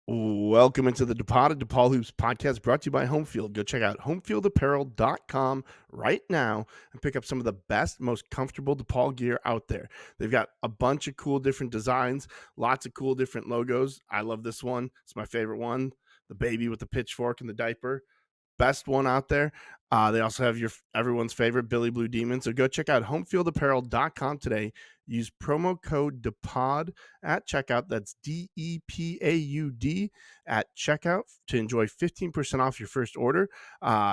Welcome into the DePaul Hoops podcast brought to you by Homefield. Go check out homefieldapparel.com right now and pick up some of the best, most comfortable DePaul gear out there. They've got a bunch of cool different designs, lots of cool different logos. I love this one. It's my favorite one. The baby with the pitchfork and the diaper. Best one out there. They also have everyone's favorite Billy Blue Demon. So go check out homefieldapparel.com today. Use promo code DePaud at checkout. That's DEPAUD at checkout to enjoy 15% off your first order.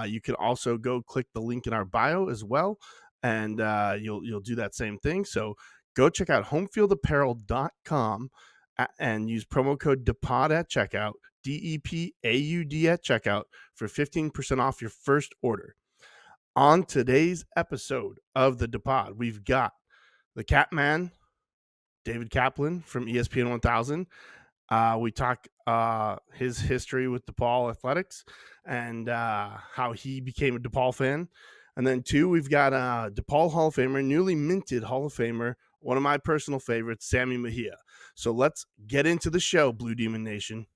You can also go click the link in our bio as well, and you'll do that same thing. So go check out homefieldapparel.com and use promo code DePaud at checkout. DEPAUD at checkout for 15% off your first order. On today's episode of the DePaud, we've got the Cap Man, David Kaplan from ESPN 1000. We talk his history with DePaul athletics and how he became a DePaul fan. And then two, we've got DePaul Hall of Famer, newly minted Hall of Famer, one of my personal favorites, Sammy Mejia. So let's get into the show, Blue Demon Nation.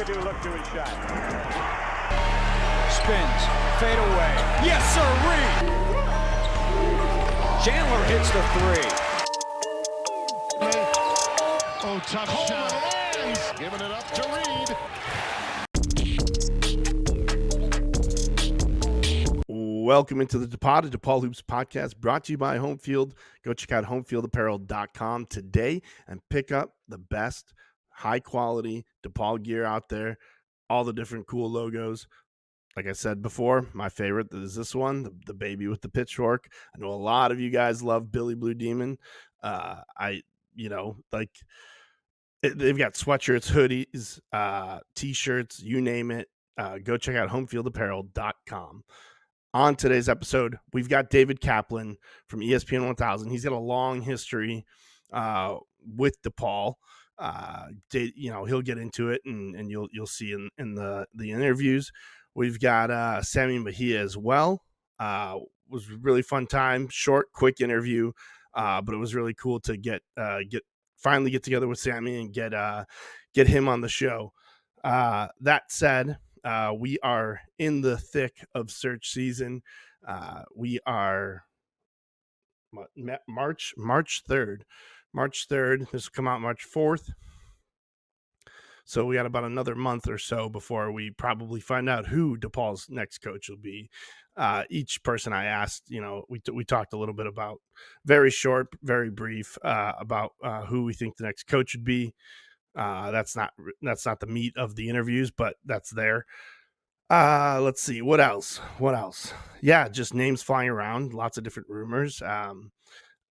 Look to his shot. Spins, fade away. Yes, sirree! Chandler hits the three. Oh, tough shot. Giving it up to Reed. Welcome into the DePaul Hoops podcast brought to you by Homefield. Go check out homefieldapparel.com today and pick up the best high quality DePaul gear out there, all the different cool logos. Like I said before, my favorite is this one, the baby with the pitchfork. I know a lot of you guys love Billy Blue Demon. They've got sweatshirts, hoodies, t-shirts, you name it. Go check out homefieldapparel.com. On today's episode, we've got David Kaplan from ESPN 1000. He's got a long history with DePaul. He'll get into it, and you'll see in the interviews. We've got Sammy Mejia as well. Was a really fun time, short, quick interview, but it was really cool to finally get together with Sammy and get him on the show. That said, we are in the thick of search season. We are March 3rd. March 3rd. This will come out March 4th. So we got about another month or so before we probably find out who DePaul's next coach will be. Each person I asked, we talked a little bit about, very short, very brief, about who we think the next coach would be. That's not the meat of the interviews, but that's there. Let's see. What else? Yeah, just names flying around. Lots of different rumors.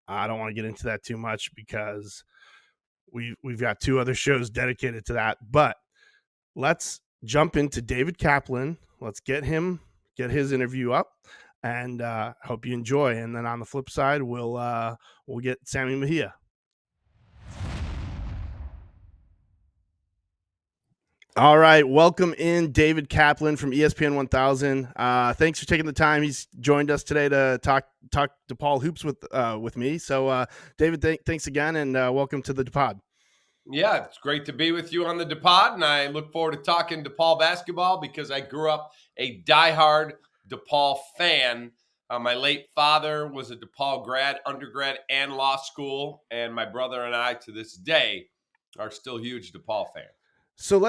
I don't want to get into that too much because we've got two other shows dedicated to that. But let's jump into David Kaplan. Let's get his interview up, and hope you enjoy. And then on the flip side, we'll get Sammy Mejia. All right, welcome in David Kaplan from ESPN 1000. Thanks for taking the time. He's joined us today to talk DePaul hoops with me. So, David, thanks again, and welcome to the DePaud. Yeah, it's great to be with you on the DePaud, and I look forward to talking DePaul basketball because I grew up a diehard DePaul fan. My late father was a DePaul undergrad and law school, and my brother and I, to this day, are still huge DePaul fans. So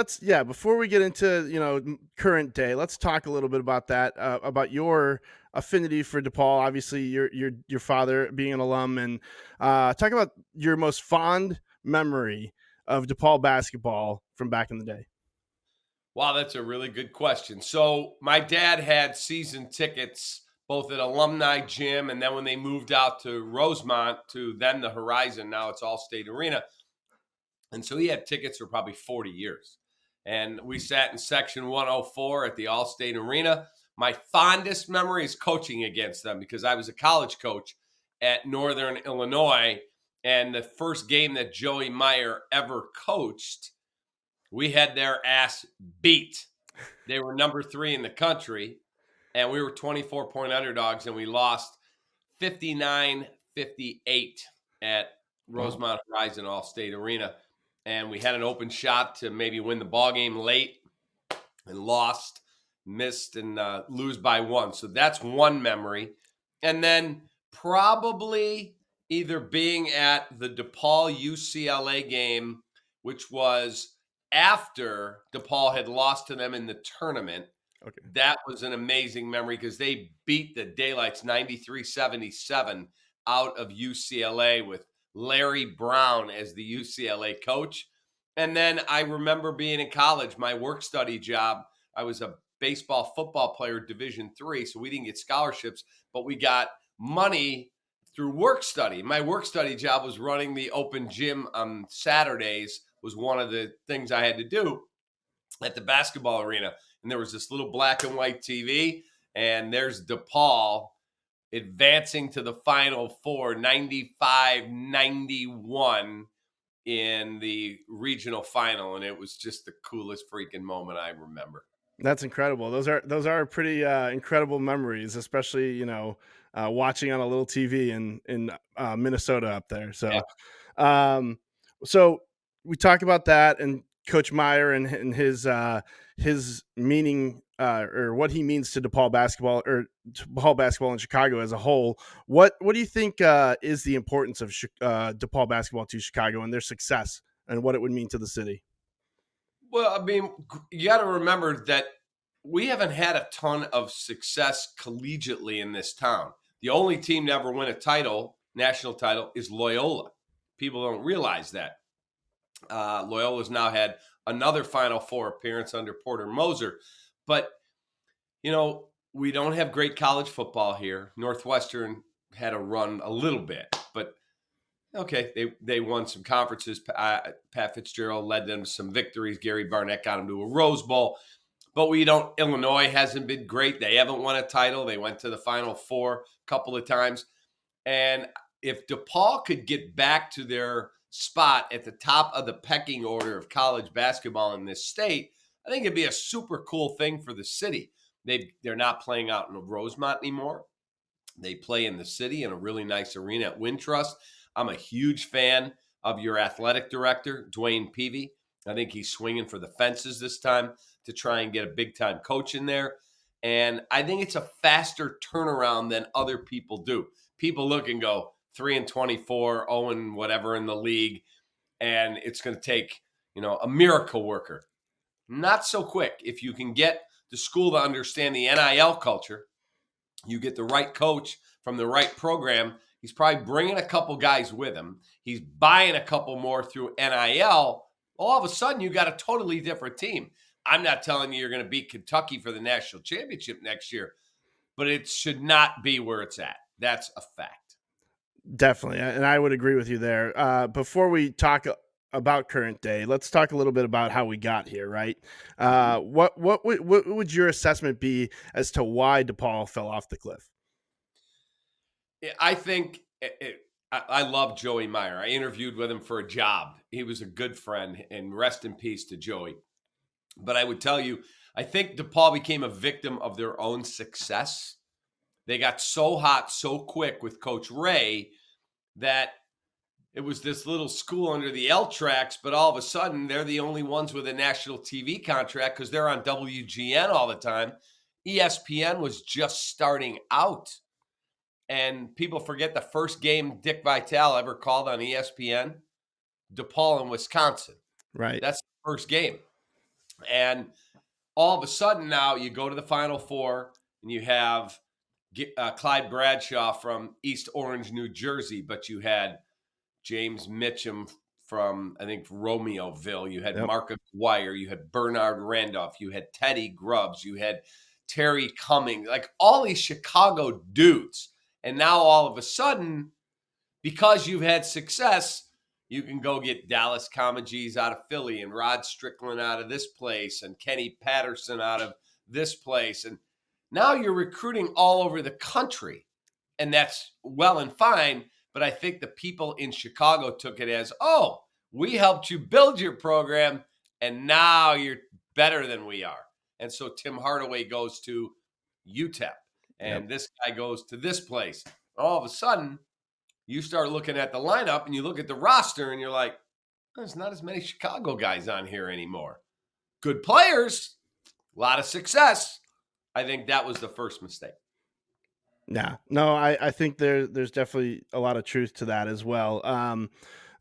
before we get into, current day, let's talk a little bit about that, about your affinity for DePaul. Obviously, your father being an alum, and talk about your most fond memory of DePaul basketball from back in the day. Wow, that's a really good question. So my dad had season tickets both at Alumni Gym, and then when they moved out to Rosemont, to then the Horizon, now it's Allstate Arena. And so he had tickets for probably 40 years. And we sat in section 104 at the Allstate Arena. My fondest memory is coaching against them because I was a college coach at Northern Illinois. And the first game that Joey Meyer ever coached, we had their ass beat. They were number 3 in the country, and we were 24-point underdogs, and we lost 59-58 at Wow. Rosemont Horizon All-State Arena. And we had an open shot to maybe win the ball game late and lost, missed, and lose by 1. So that's one memory. And then probably either being at the DePaul UCLA game, which was after DePaul had lost to them in the tournament. Okay. That was an amazing memory because they beat the Daylights 93-77 out of UCLA with Larry Brown as the UCLA coach. And then I remember being in college, my work study job, I was a baseball football player, Division III, so we didn't get scholarships, but we got money through work study. My work study job was running the open gym on Saturdays, was one of the things I had to do at the basketball arena. And there was this little black and white TV, and there's DePaul advancing to the Final Four, 95-91 in the regional final. And it was just the coolest freaking moment I remember. That's incredible. Those are pretty incredible memories, especially watching on a little TV in Minnesota up there. Yeah. Um, so we talk about that and Coach Meyer and his meaning or what he means to DePaul basketball or DePaul basketball in Chicago as a whole. What do you think is the importance of DePaul basketball to Chicago and their success and what it would mean to the city? Well, I mean, you got to remember that we haven't had a ton of success collegiately in this town. The only team to ever win a title, national title, is Loyola. People don't realize that. Loyola's now had another Final Four appearance under Porter Moser. But, we don't have great college football here. Northwestern had a run a little bit, but okay, they won some conferences. Pat Fitzgerald led them to some victories. Gary Barnett got them to a Rose Bowl. But Illinois hasn't been great. They haven't won a title. They went to the Final Four a couple of times. And if DePaul could get back to their spot at the top of the pecking order of college basketball in this state, I think it'd be a super cool thing for the city. They're not playing out in Rosemont anymore. They play in the city in a really nice arena at Wintrust. I'm a huge fan of your athletic director, Dwayne Peavy. I think he's swinging for the fences this time to try and get a big-time coach in there. And I think it's a faster turnaround than other people do. People look and go 3-24, 0 whatever in the league, and it's going to take, a miracle worker. Not so quick. If you can get the school to understand the NIL culture, you get the right coach from the right program. He's probably bringing a couple guys with him. He's buying a couple more through NIL. All of a sudden, you got a totally different team. I'm not telling you you're going to beat Kentucky for the national championship next year, but it should not be where it's at. That's a fact. Definitely, and I would agree with you there. Before we talk about current day, let's talk a little bit about how we got here, right? What would your assessment be as to why DePaul fell off the cliff? I think I love Joey Meyer. I interviewed with him for a job. He was a good friend, and rest in peace to Joey. But I would tell you, I think DePaul became a victim of their own success. They got so hot so quick with Coach Ray that it was this little school under the L tracks, but all of a sudden they're the only ones with a national TV contract because they're on WGN all the time. ESPN was just starting out. And people forget the first game Dick Vitale ever called on ESPN, DePaul in Wisconsin. Right. That's the first game. And all of a sudden now you go to the Final Four and you have Clyde Bradshaw from East Orange, New Jersey, but you had James Mitchum from, I think, Romeoville. You had Marcus Dwyer. You had Bernard Randolph. You had Teddy Grubbs. You had Terry Cummings. Like all these Chicago dudes. And now all of a sudden, because you've had success, you can go get Dallas Comegys out of Philly and Rod Strickland out of this place and Kenny Patterson out of this place. And now you're recruiting all over the country. And that's well and fine. But I think the people in Chicago took it as, oh, we helped you build your program, and now you're better than we are. And so Tim Hardaway goes to UTEP, and this guy goes to this place. All of a sudden, you start looking at the lineup and you look at the roster and you're like, there's not as many Chicago guys on here anymore. Good players, a lot of success. I think that was the first mistake. Yeah, no, I think there's definitely a lot of truth to that as well. And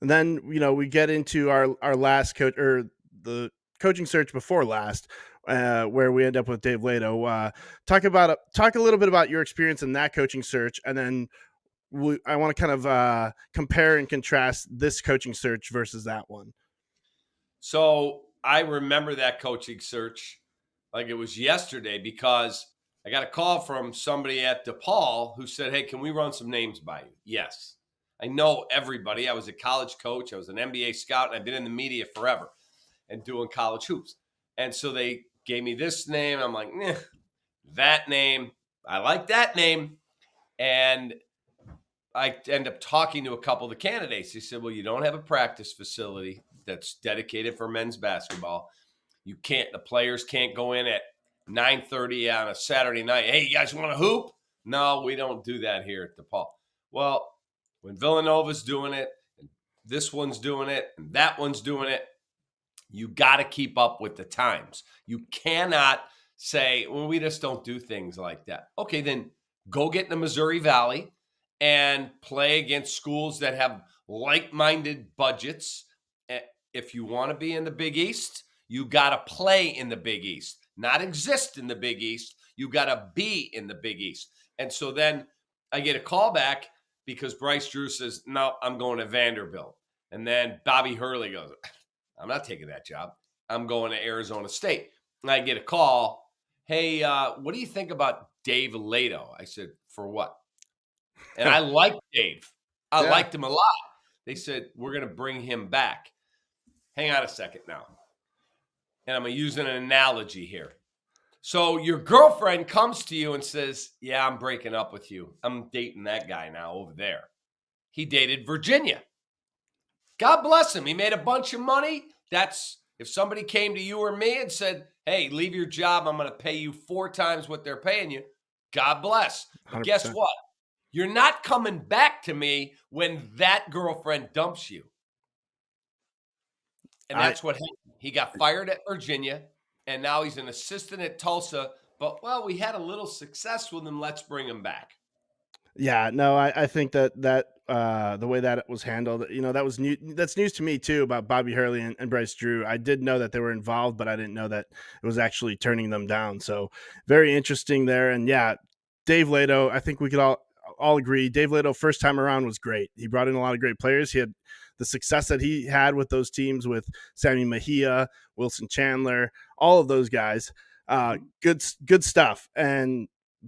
then we get into our last coach, or the coaching search before last, where we end up with Dave Lato. Talk a little bit about your experience in that coaching search, and then I want to kind of compare and contrast this coaching search versus that one. So I remember that coaching search like it was yesterday, because I got a call from somebody at DePaul who said, hey, can we run some names by you? Yes. I know everybody. I was a college coach. I was an NBA scout, and I've been in the media forever and doing college hoops. And so they gave me this name. I'm like, that name. I like that name. And I end up talking to a couple of the candidates. They said, well, you don't have a practice facility that's dedicated for men's basketball. The players can't go in at 9:30 on a Saturday night. Hey, you guys want to hoop? No, we don't do that here at DePaul. Well, when Villanova's doing it, and this one's doing it, and that one's doing it, you got to keep up with the times. You cannot say, well, we just don't do things like that. Okay, then go get in the Missouri Valley and play against schools that have like-minded budgets. If you want to be in the Big East, you got to play in the Big East, not exist in the Big East. You got to be in the Big East. And so then I get a call back because Bryce Drew says, no, I'm going to Vanderbilt. And then Bobby Hurley goes, I'm not taking that job. I'm going to Arizona State. And I get a call, hey, what do you think about Dave Lato? I said, for what? And I liked Dave. I liked him a lot. They said, we're going to bring him back. Hang on a second now. And I'm going to use an analogy here. So your girlfriend comes to you and says, yeah, I'm breaking up with you. I'm dating that guy now over there. He dated Virginia. God bless him. He made a bunch of money. That's if somebody came to you or me and said, hey, leave your job. I'm going to pay you 4 times what they're paying you. God bless. But 100%. guess what? You're not coming back to me when that girlfriend dumps you. And that's what happened. He got fired at Virginia, and now he's an assistant at Tulsa. But, well, we had a little success with him. Let's bring him back. Yeah, no, I think that the way that it was handled, that was new. That's news to me too, about Bobby Hurley and Bryce Drew. I did know that they were involved, but I didn't know that it was actually turning them down. So very interesting there. And yeah, Dave Lato, I think we could all agree, Dave Lato first time around was great. He brought in a lot of great players. He had the success that he had with those teams with Sammy Mejia, Wilson Chandler, all of those guys. Good stuff.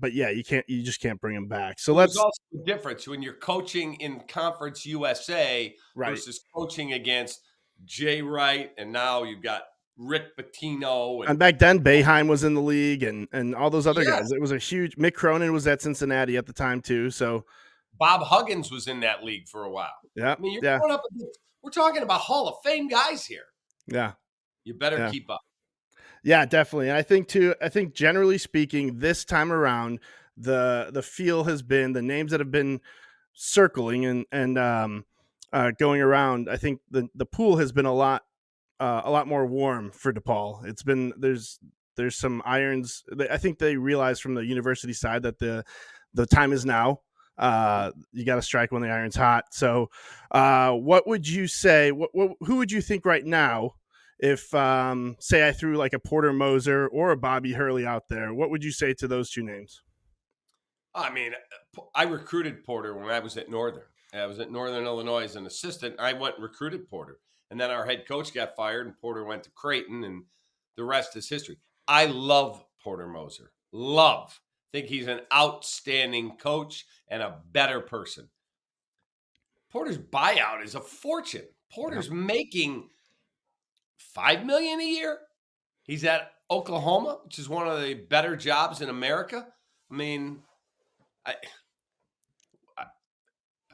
But yeah, you just can't bring him back. So there's also a difference when you're coaching in Conference USA versus coaching against Jay Wright, and now you've got Rick Pitino. And back then, Boeheim was in the league, and all those other guys. It was a huge. Mick Cronin was at Cincinnati at the time too. So Bob Huggins was in that league for a while. Yeah, I mean, we're talking about Hall of Fame guys here. Yeah, you better keep up. Yeah, definitely. And I think generally speaking, this time around, the feel has been the names that have been circling and going around. I think the pool has been a lot more warm for DePaul. It's been there's some irons. I think they realized from the university side that the time is now. You got to strike when the iron's hot. So, what would you say? Who would you think right now? If, say, I threw like a Porter Moser or a Bobby Hurley out there, what would you say to those two names? I mean, I recruited Porter when I was at Northern. I was at Northern Illinois as an assistant. I went and recruited Porter. And then our head coach got fired, and Porter went to Creighton, and the rest is history. I love Porter Moser. Love. Think he's an outstanding coach and a better person. Porter's buyout is a fortune. Porter's making $5 million a year. He's at Oklahoma, which is one of the better jobs in America. I mean,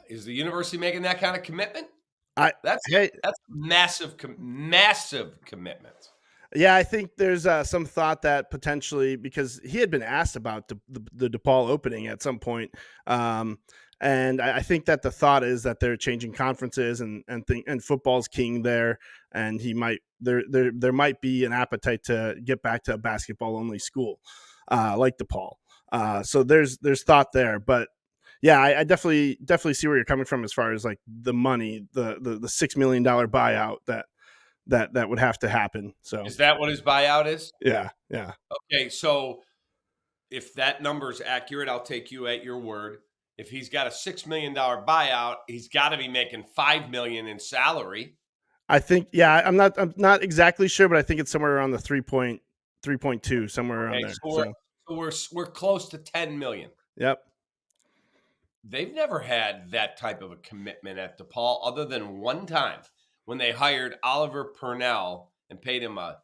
is the university making that kind of commitment? That's massive commitment. Yeah, I think there's some thought that potentially, because he had been asked about the DePaul opening at some point, um, and I think that the thought is that they're changing conferences and football's king there, and he might there might be an appetite to get back to a basketball only school like DePaul. So there's thought there, but yeah, I definitely see where you're coming from as far as like the money, the $6 million buyout that would have to happen. So Is that what his buyout is? yeah. Okay, so if that number is accurate, I'll take you at your word. If he's got a $6 million buyout, he's got to be making $5 million in salary. I think I'm not exactly sure, but I think it's somewhere around the 3.2, somewhere around Okay, there. so we're close to 10 million. Yep. They've never had that type of a commitment at DePaul, other than one time when they hired Oliver Purnell and paid him a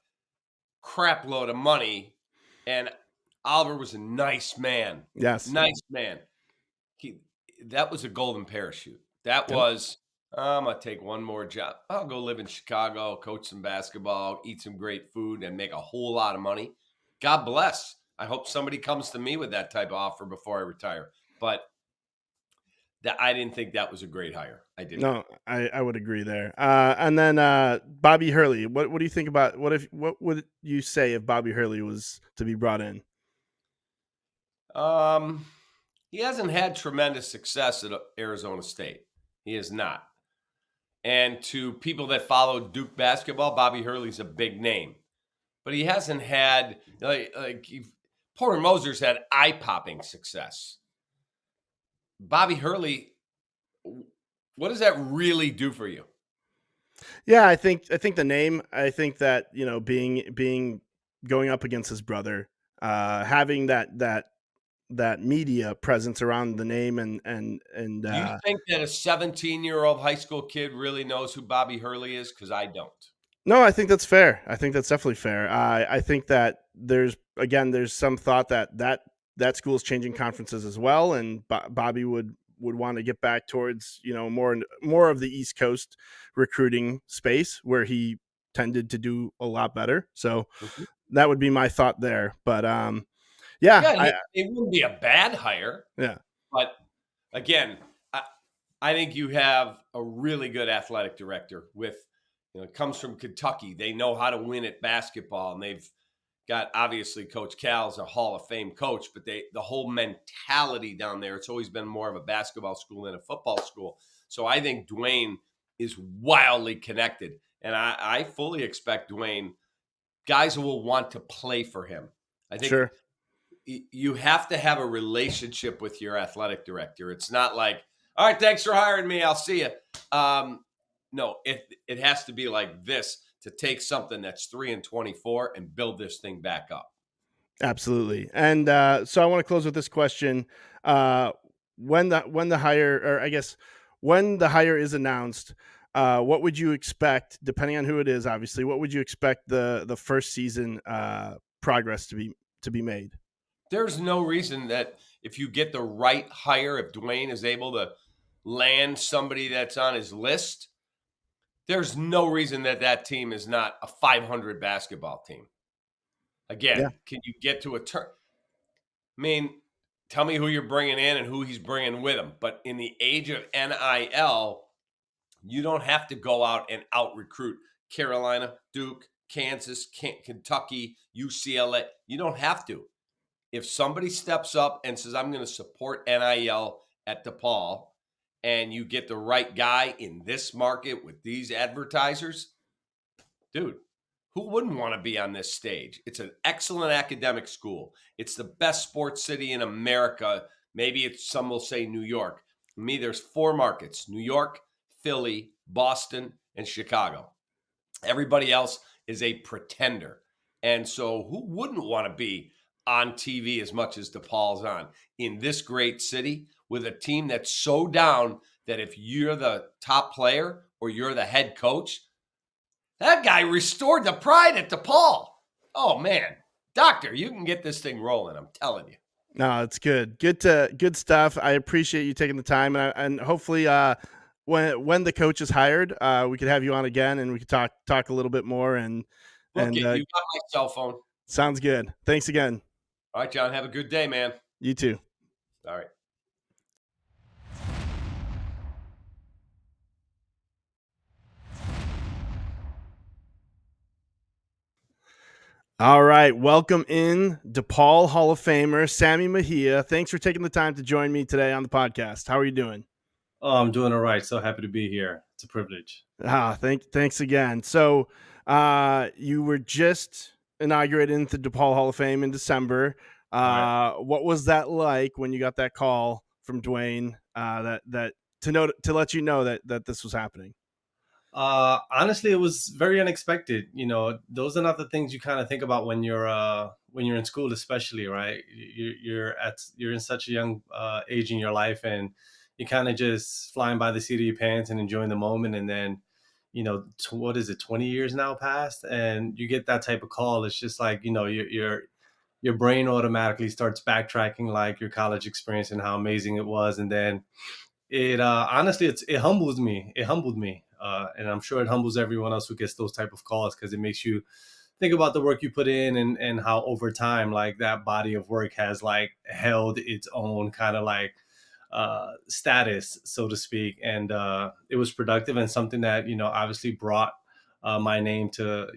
crap load of money. And Oliver was a nice man. Yes. Nice man. That was a golden parachute. That Yep. was, I'm going to take one more job. I'll go live in Chicago, coach some basketball, eat some great food, and make a whole lot of money. God bless. I hope somebody comes to me with that type of offer before I retire. But I didn't think that was a great hire. I didn't. No, I would agree there. And then Bobby Hurley. What do you think about what would you say if Bobby Hurley was to be brought in? He hasn't had tremendous success at Arizona State. He has not. And to people that follow Duke basketball, Bobby Hurley's a big name. But he hasn't had, Porter Moser's had eye-popping success. Bobby Hurley, what does that really do for you? Yeah, I think the name. I think that being going up against his brother, having that media presence around the name and Do you think that a 17-year-old high school kid really knows who Bobby Hurley is? Because I don't. No, I think that's fair. I think that's definitely fair. I think that there's some thought that school is changing conferences as well, and Bobby would want to get back towards more of the East Coast recruiting space where he tended to do a lot better. So that would be my thought there. But it wouldn't be a bad hire. Yeah, but again, I think you have a really good athletic director with. It comes from Kentucky. They know how to win at basketball, and they've got, obviously, Coach Cal's a Hall of Fame coach, but the whole mentality down there, it's always been more of a basketball school than a football school. So I think Dwayne is wildly connected, and I fully expect Dwayne, guys will want to play for him. I think sure. You have to have a relationship with your athletic director. It's not like, all right, thanks for hiring me, I'll see you. No, it has to be like this to take something that's 3-24 and build this thing back up. Absolutely. And so I want to close with this question: when the hire, or I guess when the hire is announced, what would you expect, depending on who it is? Obviously, what would you expect the first season progress to be made? There's no reason that if you get the right hire, if Dwayne is able to land somebody that's on his list, there's no reason that team is not a 500 basketball team. Again, Can you get to a turn? I mean, tell me who you're bringing in and who he's bringing with him. But in the age of NIL, you don't have to go out and out-recruit Carolina, Duke, Kansas, Kentucky, UCLA. You don't have to. If somebody steps up and says, I'm going to support NIL at DePaul, and you get the right guy in this market with these advertisers, dude, who wouldn't want to be on this stage? It's an excellent academic school. It's the best sports city in America. Maybe some will say New York. For me, there's 4 markets: New York, Philly, Boston, and Chicago. Everybody else is a pretender. And so who wouldn't want to be on TV as much as DePaul's on in this great city with a team that's so down that if you're the top player or you're the head coach, that guy restored the pride at DePaul. Oh, man. Doctor, you can get this thing rolling, I'm telling you. No, it's good. Good stuff. I appreciate you taking the time, and hopefully when the coach is hired, we could have you on again and we could talk a little bit more and Book And it. You got my cell phone. sounds good. Thanks again. All right, John. Have a good day, man. You too. All right. All right. Welcome in DePaul Hall of Famer, Sammy Mejia. Thanks for taking the time to join me today on the podcast. How are you doing? Oh, I'm doing all right. So happy to be here. It's a privilege. Thanks again. So, you were just inaugurated into DePaul Hall of Fame in December. Right. What was that like when you got that call from Dwayne? That to let you know that this was happening. Honestly, it was very unexpected. Those are not the things you kind of think about when you're in school, especially, right? You're in such a young age in your life, and you kind of just flying by the seat of your pants and enjoying the moment. And then, what is it? 20 years now passed, and you get that type of call. It's just like your brain automatically starts backtracking like your college experience and how amazing it was, and then it honestly it humbles me. It humbled me, and I'm sure it humbles everyone else who gets those type of calls, because it makes you think about the work you put in, and how over time, like, that body of work has like held its own kind of like status, so to speak, and it was productive and something that obviously brought my name to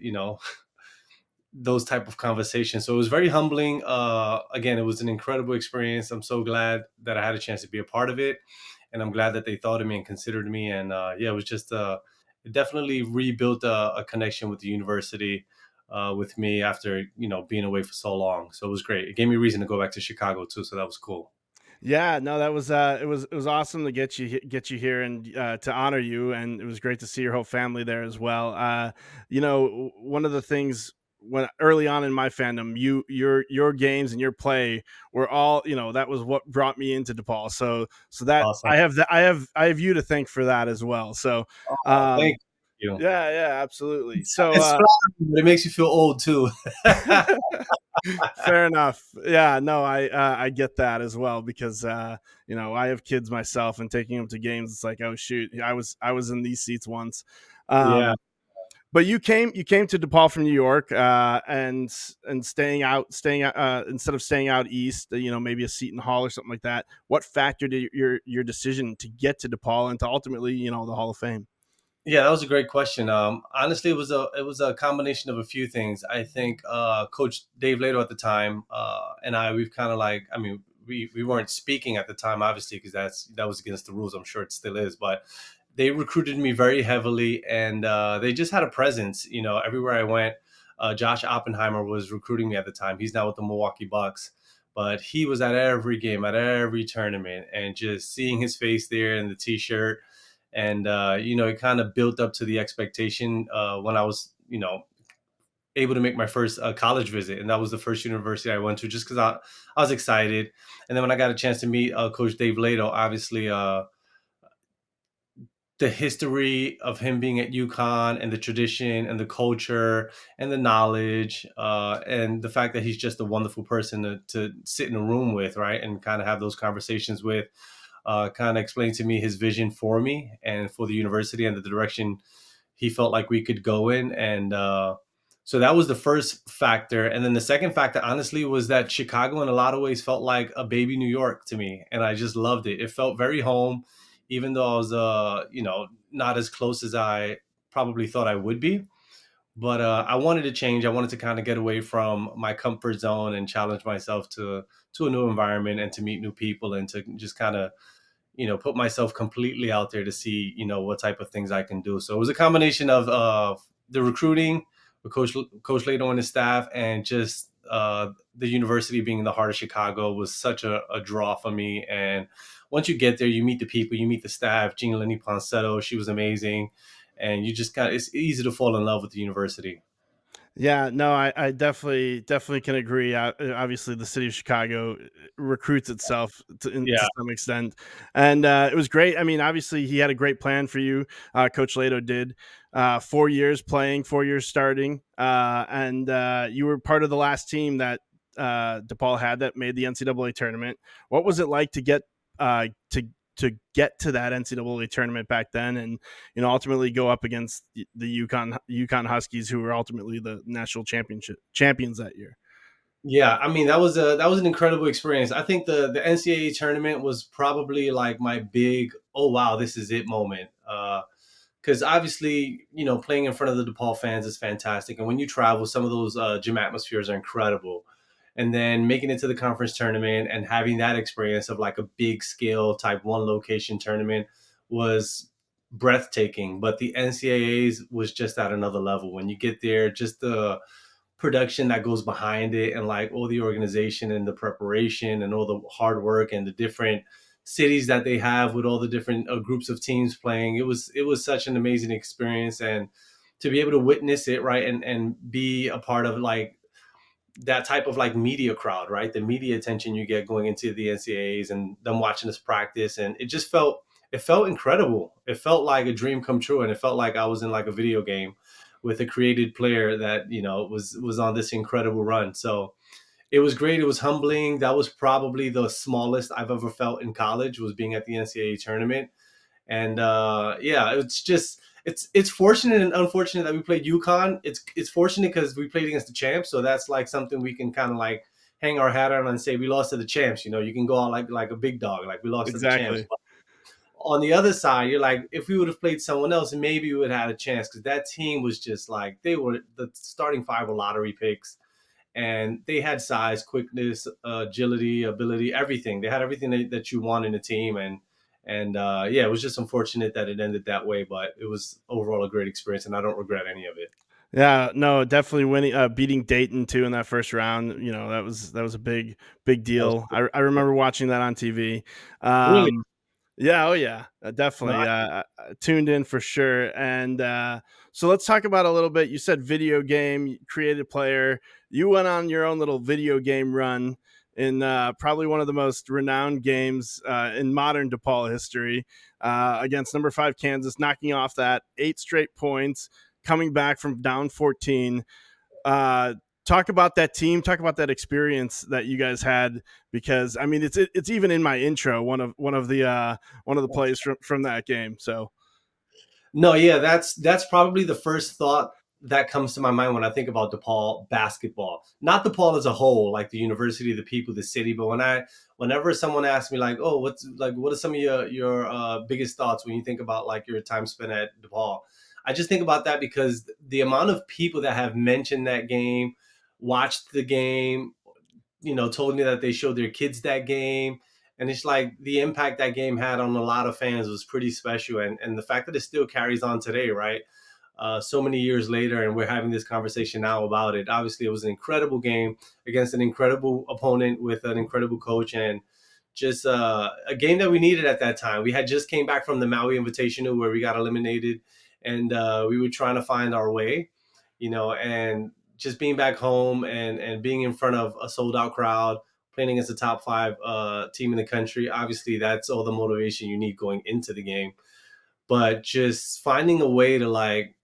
those type of conversations. So it was very humbling. Again, it was an incredible experience. I'm so glad that I had a chance to be a part of it, and I'm glad that they thought of me and considered me. And yeah, it was just it definitely rebuilt a connection with the university, with me after being away for so long. So it was great. It gave me a reason to go back to Chicago too. So that was cool. Yeah, no, that was it was awesome to get you here and to honor you, and it was great to see your whole family there as well. One of the things when early on in my fandom, your games and your play were all that was what brought me into DePaul. So that Awesome. I have you to thank for that as well. So Oh, thank um, you. yeah, absolutely. So It's flattering, but it makes you feel old too. fair enough. Yeah, no, I get that as well because I have kids myself, and taking them to games, it's like, oh shoot, I was in these seats once. Yeah. But you came to DePaul from New York, and staying out instead of staying out east, maybe a Seton Hall or something like that. What factored your decision to get to DePaul and to ultimately the Hall of Fame? Yeah, that was a great question. Honestly, it was a combination of a few things. I think Coach Dave Lato at the time, and we've kind of like, I mean, we weren't speaking at the time, obviously, because that was against the rules. I'm sure it still is, but they recruited me very heavily, and they just had a presence. Everywhere I went. Josh Oppenheimer was recruiting me at the time. He's now with the Milwaukee Bucks, but he was at every game, at every tournament, and just seeing his face there in the T-shirt, and it kind of built up to the expectation when I was able to make my first college visit, and that was the first university I went to, just because I was excited. And then when I got a chance to meet Coach Dave Lato, obviously the history of him being at UConn, and the tradition and the culture and the knowledge, and the fact that he's just a wonderful person to sit in a room with, right, and kind of have those conversations with, kind of explained to me his vision for me and for the university, and the direction he felt like we could go in. And so that was the first factor. And then the second factor, honestly, was that Chicago in a lot of ways felt like a baby New York to me. And I just loved it. It felt very home, even though I was, not as close as I probably thought I would be. But I wanted to change. I wanted to kind of get away from my comfort zone and challenge myself to a new environment, and to meet new people, and to just kind of put myself completely out there to see, what type of things I can do. So it was a combination of the recruiting with Coach Lato and his staff, and just the university being in the heart of Chicago was such a draw for me. And once you get there, you meet the people, you meet the staff. Gina Lenny Ponsetto, she was amazing, and you just it's easy to fall in love with the university. Yeah, no, I definitely can agree. Obviously, the city of Chicago recruits itself to Yeah, some extent, and it was great. I mean, obviously, he had a great plan for you. Coach Lato did 4 years playing, 4 years starting, and you were part of the last team that DePaul had that made the NCAA tournament. What was it like to get to to get to that NCAA tournament back then, and ultimately go up against the UConn Huskies, who were ultimately the national champions that year. Yeah, I mean that was an incredible experience. I think the NCAA tournament was probably like my big oh wow, this is it moment. Because obviously, playing in front of the DePaul fans is fantastic, and when you travel, some of those gym atmospheres are incredible. And then making it to the conference tournament and having that experience of like a big scale type one location tournament was breathtaking. But the NCAAs was just at another level. When you get there, just the production that goes behind it and like all the organization and the preparation and all the hard work and the different cities that they have with all the different groups of teams playing, it was such an amazing experience. And to be able to witness it, right, and be a part of like that type of like media crowd, right, the media attention you get going into the NCAAs and them watching us practice, and it felt incredible. It felt like a dream come true, and it felt like I was in like a video game with a created player that was on this incredible run. So it was great. It was humbling. That was probably the smallest I've ever felt in college, was being at the NCAA tournament. And yeah, it's fortunate and unfortunate that we played UConn. It's fortunate because we played against the champs, so that's like something we can kind of like hang our hat on and say we lost to the champs. You can go out like a big dog, like we lost to the champs. Exactly. But on the other side, you're like, if we would have played someone else, maybe we would have had a chance, because that team was just like, they were the starting five were lottery picks, and they had size, quickness, agility, ability, everything. They had everything that you want in a team, and yeah, it was just unfortunate that it ended that way, but it was overall a great experience, and I don't regret any of it. Yeah, no, definitely winning, beating Dayton too in that first round. That was a big That was deal. I remember watching that on TV. really Yeah, oh yeah, no, definitely. Tuned in for sure. And so let's talk about a little bit. You said video game, creative player. You went on your own little video game run in probably one of the most renowned games in modern DePaul history against number 5 Kansas, knocking off that 8 straight points, coming back from down 14. Talk about that team, talk about that experience that you guys had, because I mean it's even in my intro, one of the plays from that game. So No, yeah, that's probably the first thought that comes to my mind when I think about DePaul basketball. Not DePaul as a whole, like the university, the people, the city, but whenever someone asks me like, "Oh, what are some of your biggest thoughts when you think about like your time spent at DePaul?" I just think about that because the amount of people that have mentioned that game, watched the game, told me that they showed their kids that game. And it's like the impact that game had on a lot of fans was pretty special. And the fact that it still carries on today, right? So many years later, and we're having this conversation now about it. Obviously, it was an incredible game against an incredible opponent with an incredible coach, and just a game that we needed at that time. We had just came back from the Maui Invitational where we got eliminated, and we were trying to find our way, and just being back home and being in front of a sold out crowd, playing against the top 5 team in the country. Obviously, that's all the motivation you need going into the game. But just finding a way to like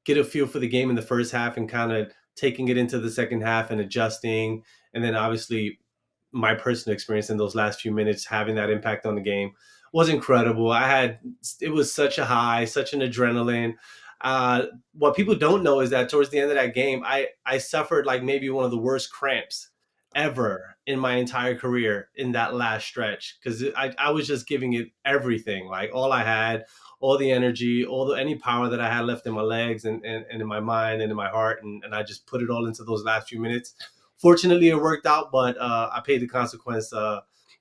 get a feel for the game in the first half and kind of taking it into the second half and adjusting. And then obviously my personal experience in those last few minutes, having that impact on the game was incredible. It was such a high, such an adrenaline. What people don't know is that towards the end of that game, I suffered like maybe one of the worst cramps ever in my entire career in that last stretch, because I was just giving it everything, like all I had, all the energy, any power that I had left in my legs and in my mind and in my heart, and I just put it all into those last few minutes. Fortunately, it worked out, but I paid the consequence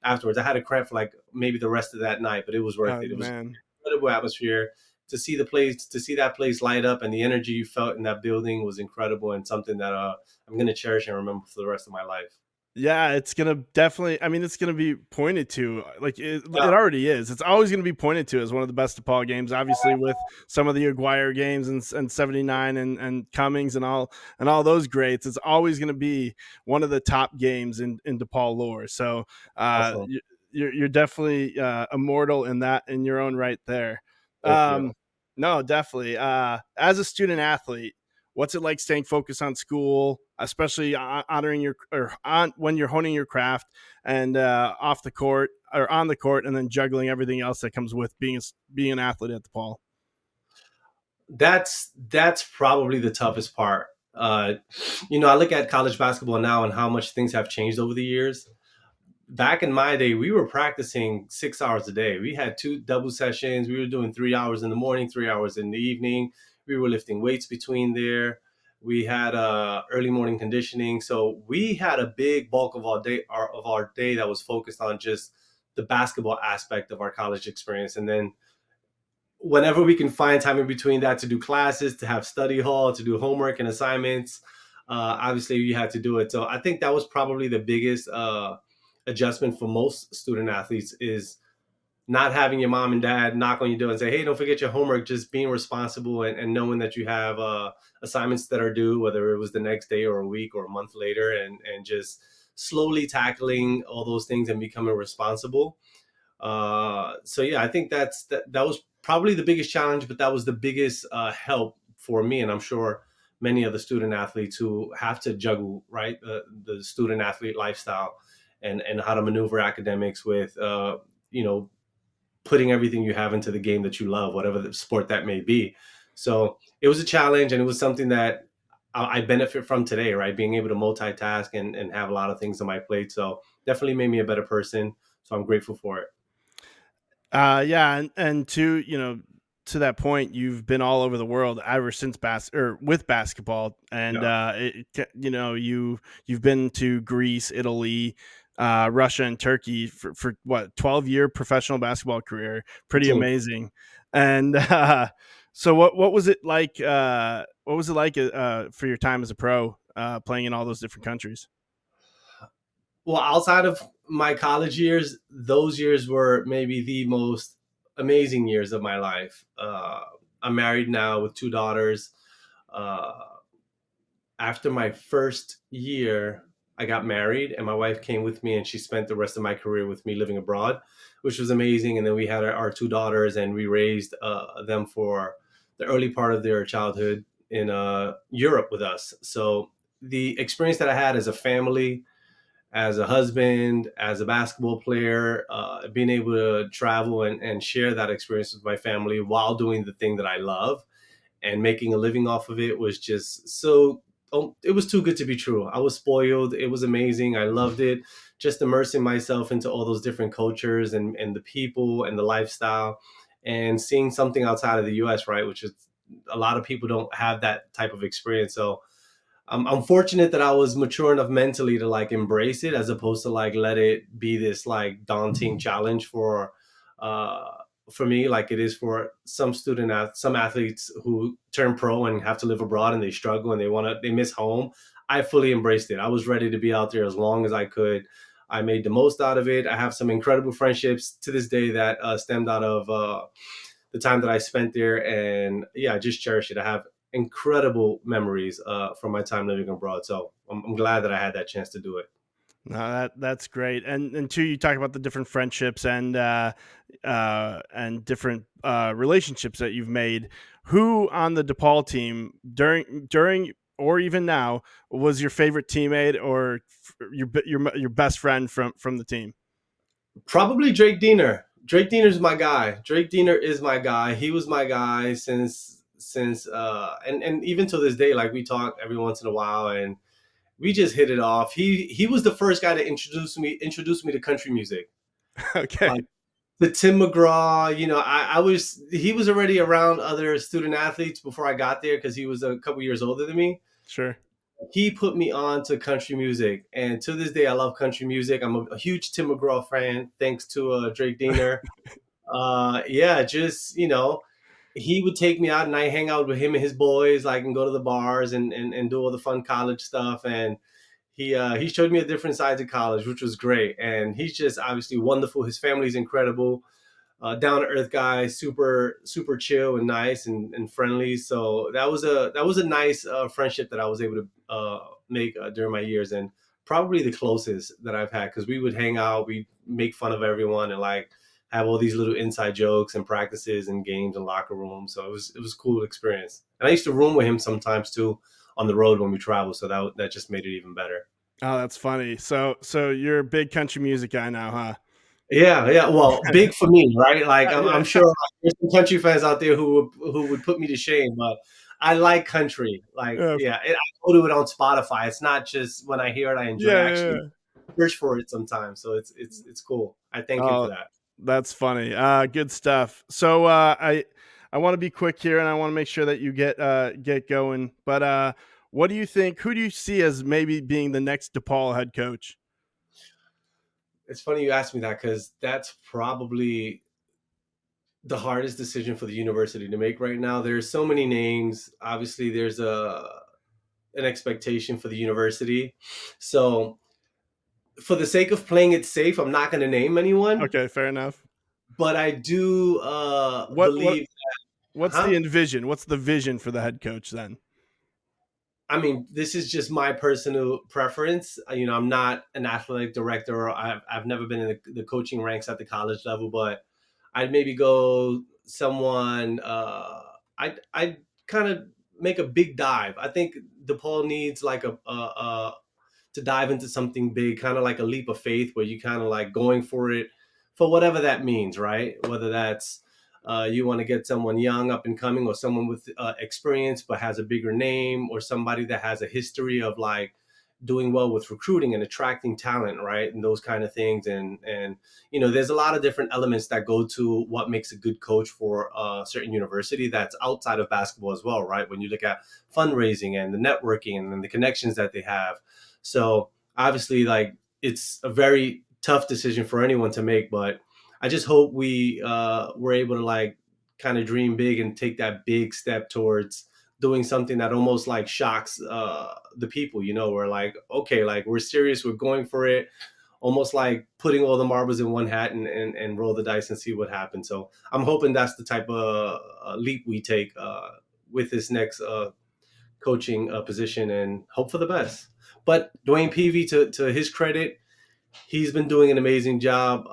afterwards. I had a cramp for like maybe the rest of that night, but it was worth oh it. It was an man. incredible atmosphere to see that place light up, and the energy you felt in that building was incredible, and something that I'm going to cherish and remember for the rest of my life. Yeah, it's gonna definitely. I mean, it's gonna be pointed to, like it Yeah, already is. It's always gonna be pointed to as one of the best DePaul games. Obviously, with some of the Aguirre games and '79 and Cummings and all those greats, it's always gonna be one of the top games in DePaul lore. So, awesome. you're definitely immortal in that in your own right there. Thank you. Um, no, definitely. As a student athlete, what's it like staying focused on school? especially honoring your or on when you're honing your craft and off the court or on the court, and then juggling everything else that comes with being an athlete at DePaul? That's probably the toughest part. I look at college basketball now and how much things have changed over the years. Back in my day, we were practicing 6 hours a day. We had 2 double sessions. We were doing 3 hours in the morning, 3 hours in the evening. We were lifting weights between there. We had early morning conditioning. So we had a big bulk of our day that was focused on just the basketball aspect of our college experience. And then whenever we can find time in between that to do classes, to have study hall, to do homework and assignments, obviously you had to do it. So I think that was probably the biggest adjustment for most student athletes, is not having your mom and dad knock on your door and say, hey, don't forget your homework. Just being responsible and knowing that you have assignments that are due, whether it was the next day or a week or a month later, and just slowly tackling all those things and becoming responsible. So yeah, I think that was probably the biggest challenge, but that was the biggest help for me, and I'm sure many of the student athletes who have to juggle, right, the student athlete lifestyle and how to maneuver academics with putting everything you have into the game that you love, whatever the sport that may be. So it was a challenge, and it was something that I benefit from today, right? Being able to multitask and have a lot of things on my plate. So definitely made me a better person. So I'm grateful for it. Yeah, and to that point, you've been all over the world ever since with basketball, and Yeah. you've been to Greece, Italy, Russia, and Turkey for what, 12-year professional basketball career. Pretty 15. amazing. And so what was it like? What was it like for your time as a pro, playing in all those different countries? Well, outside of my college years, those years were maybe the most amazing years of my life. I'm married now with 2 daughters. Uh, After my first year, I got married, and my wife came with me, and she spent the rest of my career with me living abroad, which was amazing. And then we had our 2 daughters, and we raised them for the early part of their childhood in Europe with us. So the experience that I had as a family, as a husband, as a basketball player, being able to travel and share that experience with my family while doing the thing that I love and making a living off of it was just so, it was too good to be true. I was spoiled. It was amazing. I loved it. Just immersing myself into all those different cultures and the people and the lifestyle, and seeing something outside of the US, right? Which is, a lot of people don't have that type of experience. So I'm fortunate that I was mature enough mentally to like embrace it, as opposed to like let it be this like daunting challenge uh, for me, like it is for some athletes who turn pro and have to live abroad and they struggle and they miss home. I fully embraced it. I was ready to be out there as long as I could. I made the most out of it. I have some incredible friendships to this day that stemmed out of the time that I spent there, and yeah, I just cherish it. I have incredible memories from my time living abroad. So I'm glad that I had that chance to do it. No, that's great. And two, you talk about the different friendships and different relationships that you've made. Who on the DePaul team during or even now was your favorite teammate or your best friend from the team? Probably Drake Diener. Drake Diener's my guy. Drake Diener is my guy. He was my guy since and even to this day, like we talk every once in a while, and we just hit it off. He was the first guy to introduce me to country music. Okay, Like the Tim McGraw, he was already around other student athletes before I got there because he was a couple years older than me. sure. He put me on to country music, and to this day, I love country music. I'm a huge Tim McGraw fan, thanks to Drake Diener. Yeah, just he would take me out, and I hang out with him and his boys, like, and go to the bars and do all the fun college stuff. And he showed me a different side to college, which was great. And he's just obviously wonderful. His family's incredible. Down to earth guy, super super chill and nice and friendly. So that was a nice friendship that I was able to make during my years, and probably the closest that I've had, because we would hang out, we make fun of everyone, and like have all these little inside jokes and practices and games and locker rooms. So it was a cool experience. And I used to room with him sometimes too on the road when we travel. So that just made it even better. Oh, that's funny. So you're a big country music guy now, huh? Yeah, yeah. Well, big for me, right? Like I'm Yeah. sure there's some country fans out there who would put me to shame, but I like country. Like, Yeah, yeah, I go to it on Spotify. It's not just when I hear it, I enjoy. yeah, I yeah, actually yeah. search for it sometimes, so it's cool. I thank him for Oh, that. that's funny. Good stuff. So I want to be quick here, and I want to make sure that you get going. But what do you think? Who do you see as maybe being the next DePaul head coach? It's funny you asked me that because that's probably the hardest decision for the university to make right now. There's so many names. Obviously, there's an expectation for the university. So, for the sake of playing it safe, I'm not going to name anyone, Okay, fair enough. but I do What believe. what's Huh? the envision? What's the vision for the head coach then? I mean, this is just my personal preference. I'm not an athletic director, or I've never been in the coaching ranks at the college level, but I'd maybe go someone. I'd kind of make a big dive. I think DePaul needs like to dive into something big, kind of like a leap of faith, where you kind of like going for it, for whatever that means, right? Whether that's you want to get someone young, up and coming, or someone with experience but has a bigger name, or somebody that has a history of like doing well with recruiting and attracting talent, right? And those kind of things. And there's a lot of different elements that go to what makes a good coach for a certain university that's outside of basketball as well, right? When you look at fundraising and the networking and then the connections that they have. So obviously, like, it's a very tough decision for anyone to make, but I just hope we were able to like kind of dream big and take that big step towards doing something that almost like shocks the people. We're like, okay, like we're serious, we're going for it, almost like putting all the marbles in one hat and roll the dice and see what happens. So I'm hoping that's the type of leap we take with this next coaching position, and hope for the best. But Dwayne Peavy, to his credit, he's been doing an amazing job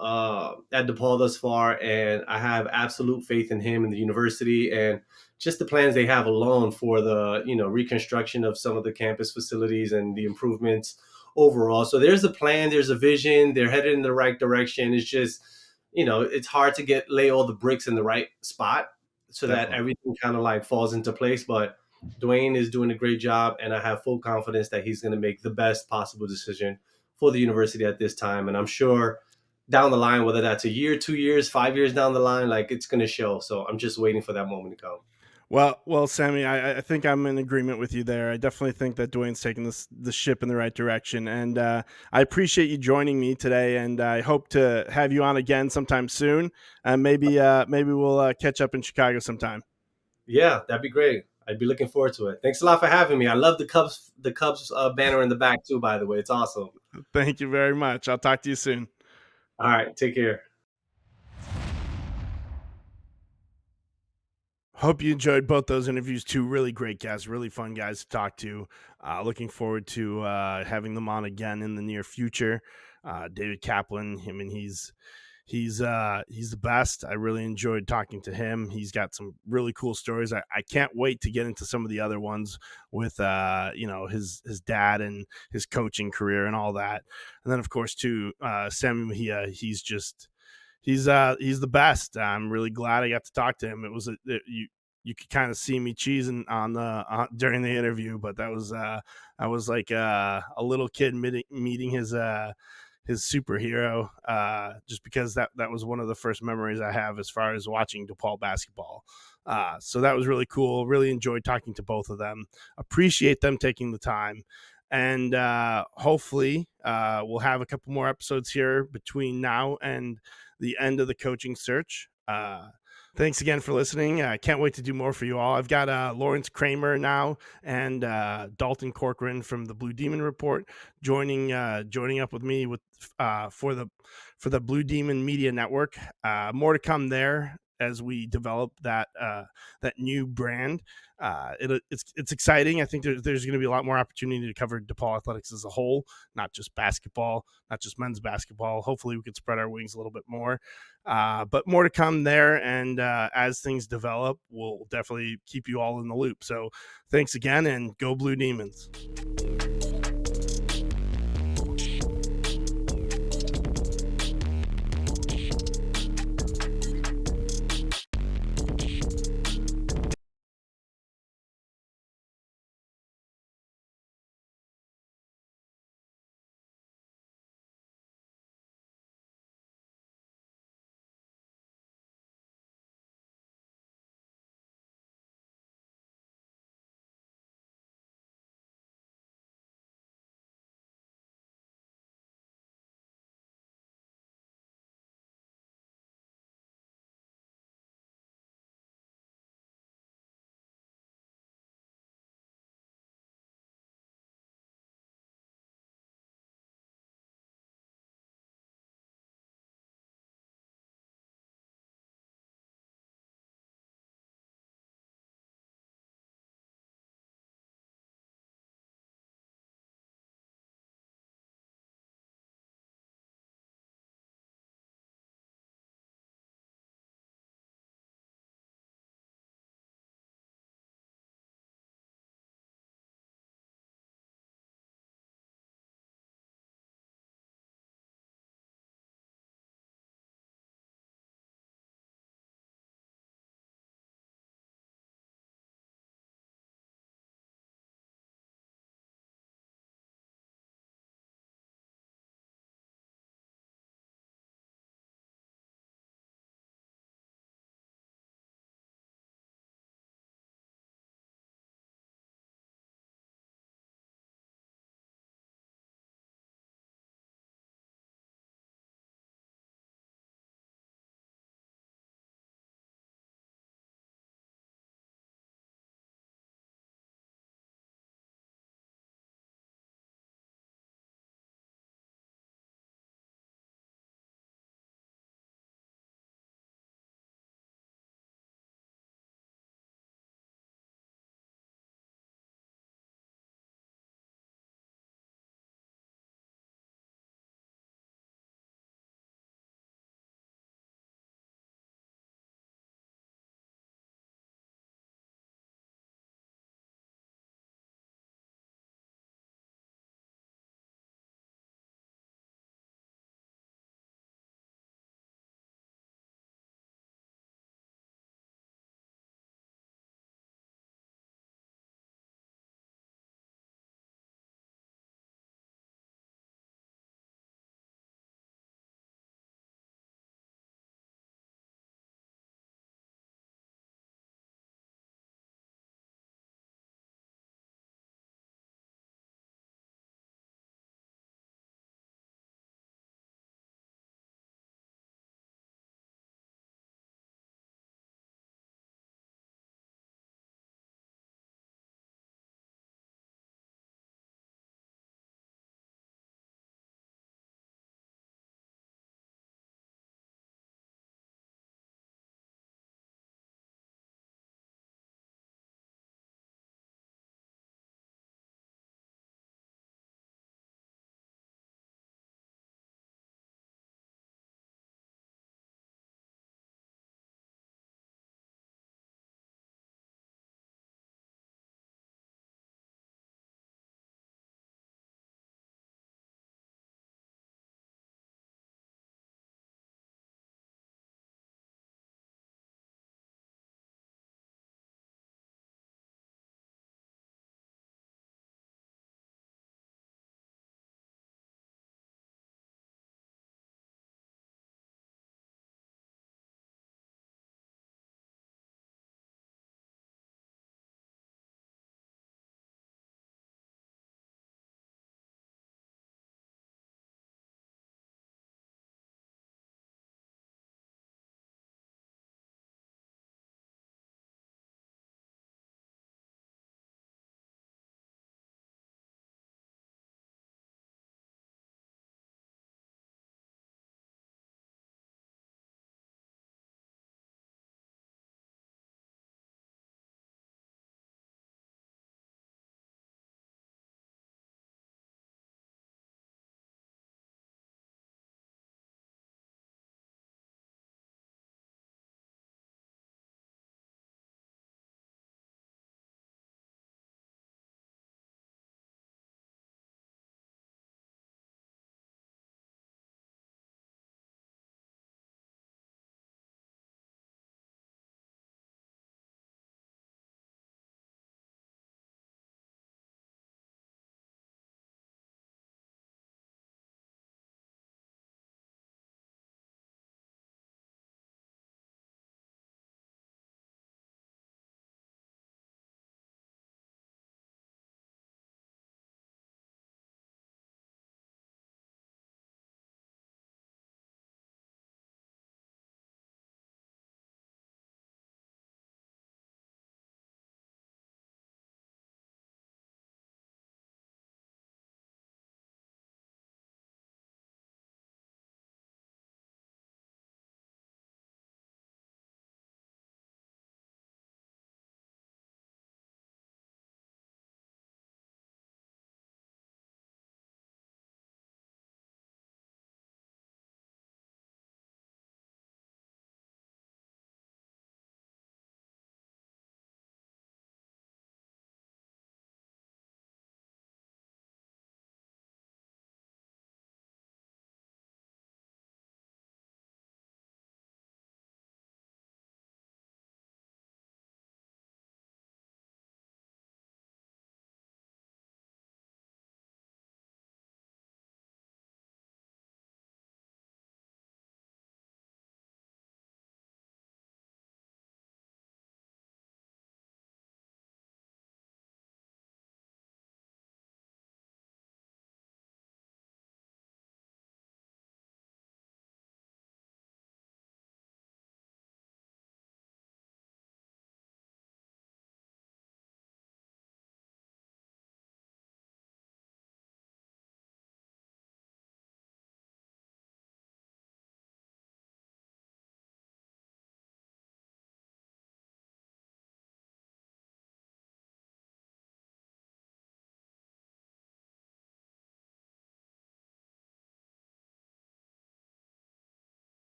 at DePaul thus far, and I have absolute faith in him and the university, and just the plans they have alone for the reconstruction of some of the campus facilities and the improvements overall. So there's a plan, there's a vision, they're headed in the right direction. It's just it's hard to lay all the bricks in the right spot so that Definitely. everything kind of like falls into place. But Dwayne is doing a great job, and I have full confidence that he's going to make the best possible decision for the university at this time. And I'm sure down the line, whether that's a year, 2 years, 5 years down the line, like it's going to show. So I'm just waiting for that moment to come. Well, Sammy, I think I'm in agreement with you there. I definitely think that Dwayne's taking the ship in the right direction, and I appreciate you joining me today. And I hope to have you on again sometime soon, and maybe we'll catch up in Chicago sometime. Yeah, that'd be great. I'd be looking forward to it. Thanks a lot for having me. I love the Cubs banner in the back too, by the way. It's awesome. Thank you very much. I'll talk to you soon. All right, take care. Hope you enjoyed both those interviews. Two really great guys, really fun guys to talk to. Looking forward to having them on again in the near future. David Kaplan, he's the best. I really enjoyed talking to him. He's got some really cool stories. I can't wait to get into some of the other ones with his dad and his coaching career and all that. And then of course too, Sammy Mejia, he's the best. I'm really glad I got to talk to him. You could kind of see me cheesing on the during the interview, but that was like a little kid meeting his superhero, just because that was one of the first memories I have as far as watching DePaul basketball. So that was really cool. Really enjoyed talking to both of them. Appreciate them taking the time. And hopefully we'll have a couple more episodes here between now and the end of the coaching search. Thanks again for listening. I can't wait to do more for you all. I've got Lawrence Kramer now and Dalton Corcoran from the Blue Demon Report joining up with me for the Blue Demon Media Network. More to come there. as we develop that new brand. It's exciting. I think there's going to be a lot more opportunity to cover DePaul athletics as a whole, not just basketball, not just men's basketball. Hopefully we can spread our wings a little bit more, but more to come there. And as things develop, we'll definitely keep you all in the loop. So thanks again, and go Blue Demons.